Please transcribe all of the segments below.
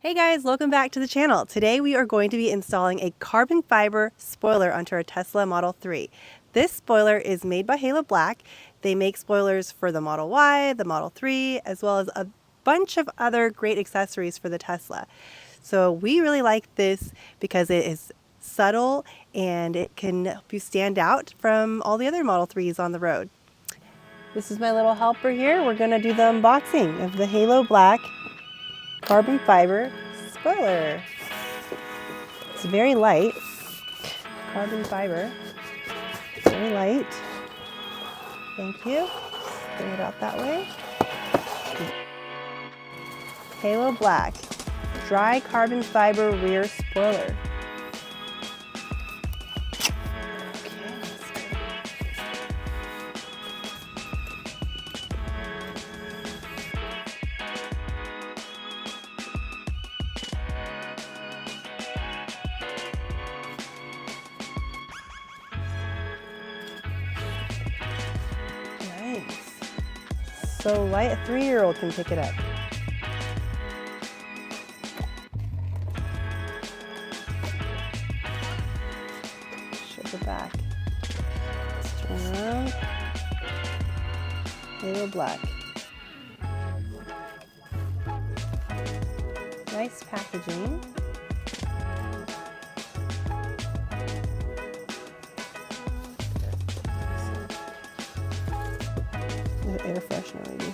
Hey guys, welcome back to the channel. Today we are going to be installing a carbon fiber spoiler onto our Tesla Model 3. This spoiler is made by HaloBlk. They make spoilers for the Model Y, the Model 3, as well as a bunch of other great accessories for the Tesla. So we really like this because it is subtle and it can help you stand out from all the other Model 3s on the road. This is my little helper here. We're going to do the unboxing of the HaloBlk carbon fiber spoiler. It's very light. Carbon fiber. Very light. Thank you. Bring it out that way. HaloBlk dry carbon fiber rear spoiler. So light, a 3-year-old can pick it up. Show the back. Let's turn around. HaloBlk. Nice packaging. Air freshener maybe.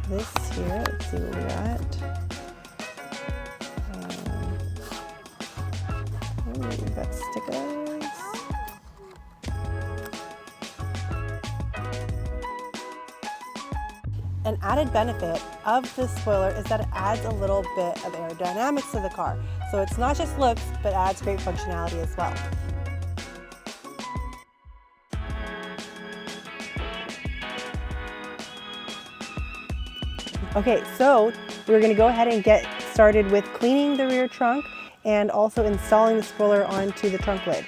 This here, let's see what we got. We've got stickers. An added benefit of this spoiler is that it adds a little bit of aerodynamics to the car. So it's not just looks, but adds great functionality as well. Okay, so we're going to go ahead and get started with cleaning the rear trunk and also installing the spoiler onto the trunk lid.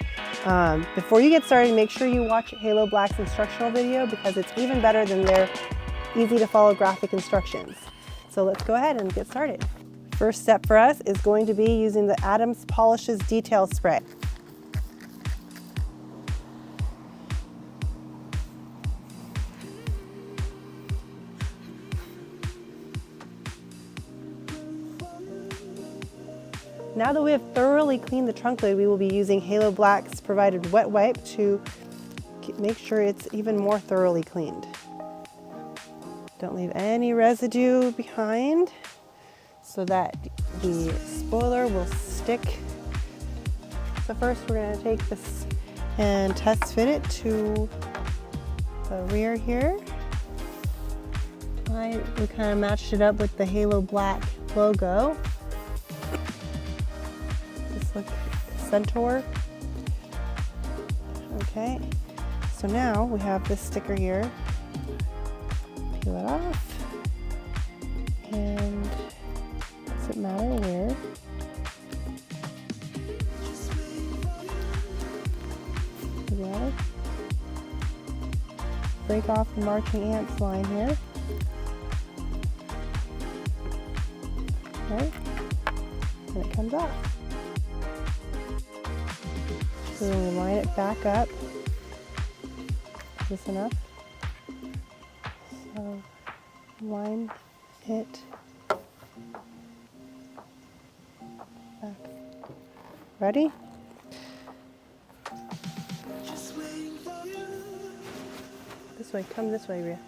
Before you get started, make sure you watch HaloBlk's instructional video because it's even better than their easy to follow graphic instructions. So let's go ahead and get started. First step for us is going to be using the Adams Polishes Detail Spray. Now that we have thoroughly cleaned the trunk lid, we will be using HaloBlk's provided wet wipe to make sure it's even more thoroughly cleaned. Don't leave any residue behind so that the spoiler will stick. So first we're going to take this and test fit it to the rear here. We kind of matched it up with the HaloBlk logo. Look, centaur. Okay, so now we have this sticker here. Peel it off, and doesn't matter where. Together. Break off the marching ants line here. Okay, and it comes off. So then we line it back up. Is this enough? So line it back. Ready? This way, come this way, Rhea.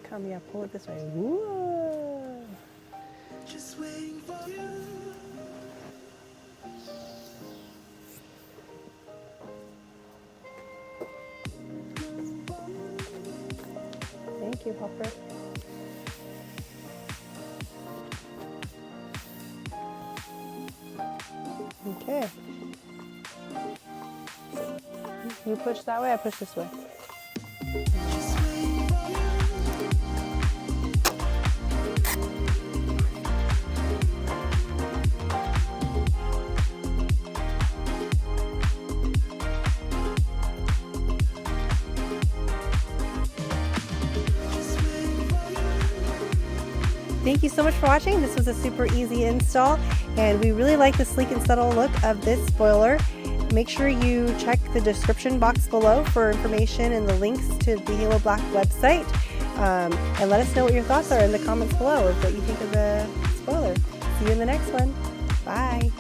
Come, yeah, pull it this way. Whoa. Just waiting for you. Thank you, helper. Okay. You push that way, I push this way. Thank thank you so much for watching. This was a super easy install, and we really like the sleek and subtle look of this spoiler. Make sure you check the description box below for information and the links to the HaloBlk website. And let us know what your thoughts are in the comments below of what you think of the spoiler. See you in the next one. Bye.